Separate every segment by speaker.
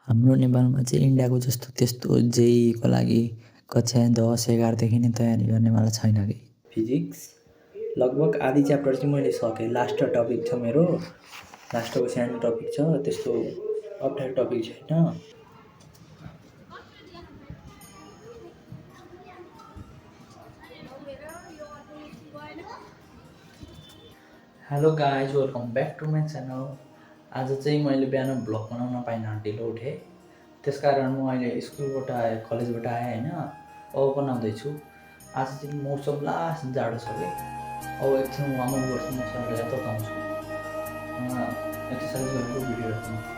Speaker 1: हाम्रो नेपालमा चाहिँ इन्डियाको जस्तो त्यस्तो जेईको लागि कक्षा 10 11 देखि नै तयारी गर्नेवाला छैन कि। फिजिक्स लगभग आधी च्याप्टर चाहिँ मैले सकेँ। लास्ट टपिक छ मेरो, लास्टको सानो टपिक छ, त्यस्तो अप्ठ्यारो टपिक छैन। Hello guys, welcome back to my channel. आज चाहिँ मैले बिहान भ्लग बनाउन पाइनँ, ढिलो उठेँ। त्यसकारण म अहिले स्कुलबाट आएँ, कलेजबाट आएँ होइन, अब बनाउँदैछु। आज चाहिँ मौसम लास्ट जाडो छ कि। अब एकछिन वार्मअप गर्छु, म सरलाई बताउँछु। एक्सर्साइज गरेको भिडियो राख्नु।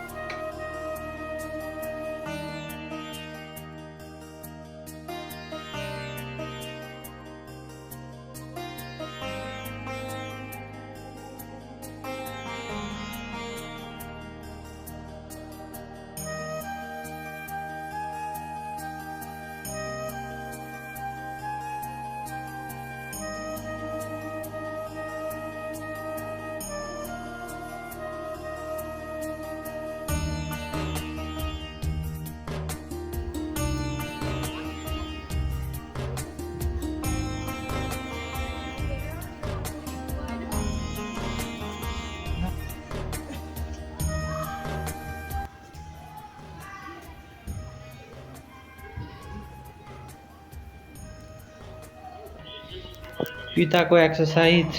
Speaker 1: पिताको एक्सर्साइज।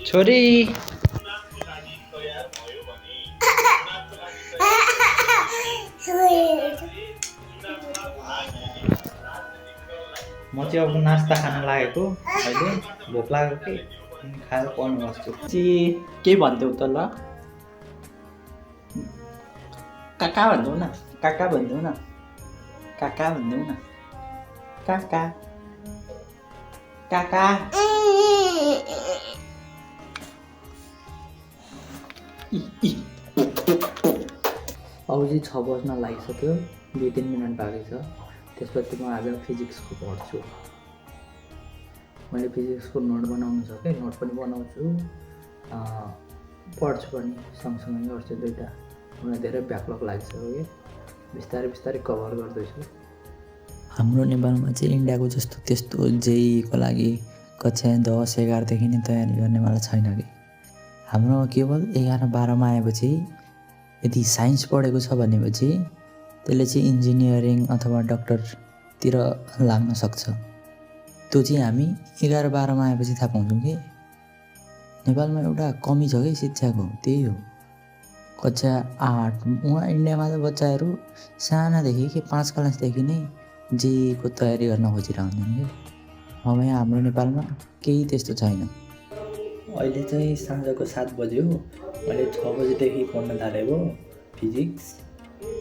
Speaker 1: छोरी म चाहिँ अब नास्ता खान लागेको, अहिले भोक लाग्यो कि, खाएर पढ्नु बस्छु। के भन्थ्यौ त ल? काका भन्देऊ न, काका भन्देऊ न, काका भन्देऊ न, काका काका। अब चाहिँ 6 बज्न लागिसक्यो, 2-3 मिनट बाँकी छ। त्यसपछि म आज फिजिक्सको पढ्छु। मैले फिजिक्सको नोट बनाउनु छ कि, नोट पनि बनाउँछु, पढ्छु पनि, सँगसँगै गर्छु दुइटा। मलाई धेरै ब्याकलग लागिसक्यो कि, बिस्तारै बिस्तारै कभर गर्दैछु। हाम्रो नेपालमा चाहिँ इन्डियाको जस्तो त्यस्तो जेईको लागि कक्षा 10 11 देखि नै तयारी गर्नेवाला छैन कि। हाम्रो केवल 11 12मा आएपछि यदि साइन्स पढेको छ भनेपछि त्यसले चाहिँ इन्जिनियरिङ अथवा डक्टरतिर लाग्न सक्छ। त्यो चाहिँ हामी 11 12मा आएपछि थाहा पाउँछौँ कि नेपालमा एउटा कमी छ कि शिक्षाको, त्यही हो। कक्षा 8 उहाँ इन्डियामा त बच्चाहरू सानादेखि कि 5 क्लासदेखि नै जेईको तयारी गर्न खोजिरहन्छन् कि। अब यहाँ हाम्रो नेपालमा केही त्यस्तो छैन। अहिले चाहिँ साँझको 7 बज्यो, मैले 6 बजेदेखि पढ्न थालेको फिजिक्स।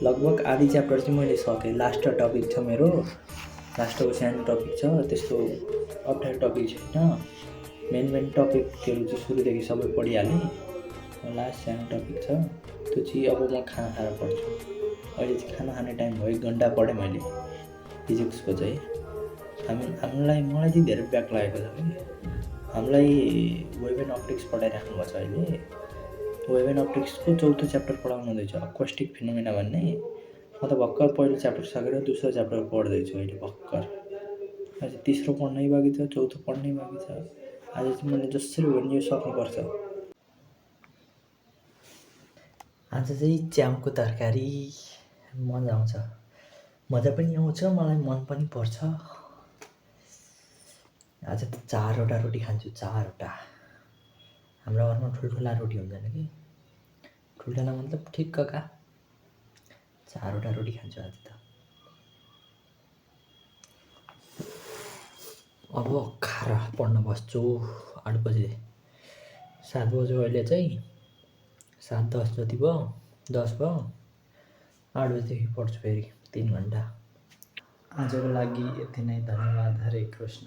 Speaker 1: लगभग आधी च्याप्टर चाहिँ मैले सकेँ। लास्ट टपिक छ मेरो, लास्टको सानो टपिक छ, त्यस्तो अप्ठ्यारो टपिक छैन। मेन टपिकहरू चाहिँ सुरुदेखि सबै पढिहालेँ। लास्ट सानो टपिक छ, त्यो चाहिँ अब म खाना खाएर पढ्छु। अहिले चाहिँ खाना खाने टाइम भयो, 1 घन्टा पढेँ मैले फिजिक्सको चाहिँ। मलाई चाहिँ धेरै ब्याक लागेको छ कि। हामीलाई वेभ एन्ड अप्टिक्स पढाइराख्नु भएको छ अहिले। वेभ एन्ड अप्टिक्सको 4थो च्याप्टर पढाउनु हुँदैछ, अक्वास्टिक फिनोमेना भन्ने। म त भर्खर पहिलो च्याप्टर सकेर दोस्रो च्याप्टर पढ्दैछु अहिले भर्खर। अझै तेस्रो पढ्नै बाँकी छ, चौथो पढ्नै बाँकी छ। आज चाहिँ मैले जसरी भए पनि यो सक्नुपर्छ। आज चाहिँ च्याउको तरकारी मजा आउँछ, मजा पनि आउँछ, मलाई मन पनि पर्छ। आज त 4वटा रोटी खान्छु, 4वटा। हाम्रो घरमा ठुल्ठुला रोटी हुँदैन कि, ठुल्ठुला मतलब ठिक्कका 4वटा रोटी खान्छु आज त। अब खाएर पढ्न बस्छु 8 बजे। 7 बज्यो अहिले चाहिँ, 7:10 जति भयो, 10 भयो। 8 बजेदेखि पढ्छु फेरि 3 घन्टा। आजको लागि यति नै, धन्यवाद। हरे कृष्ण।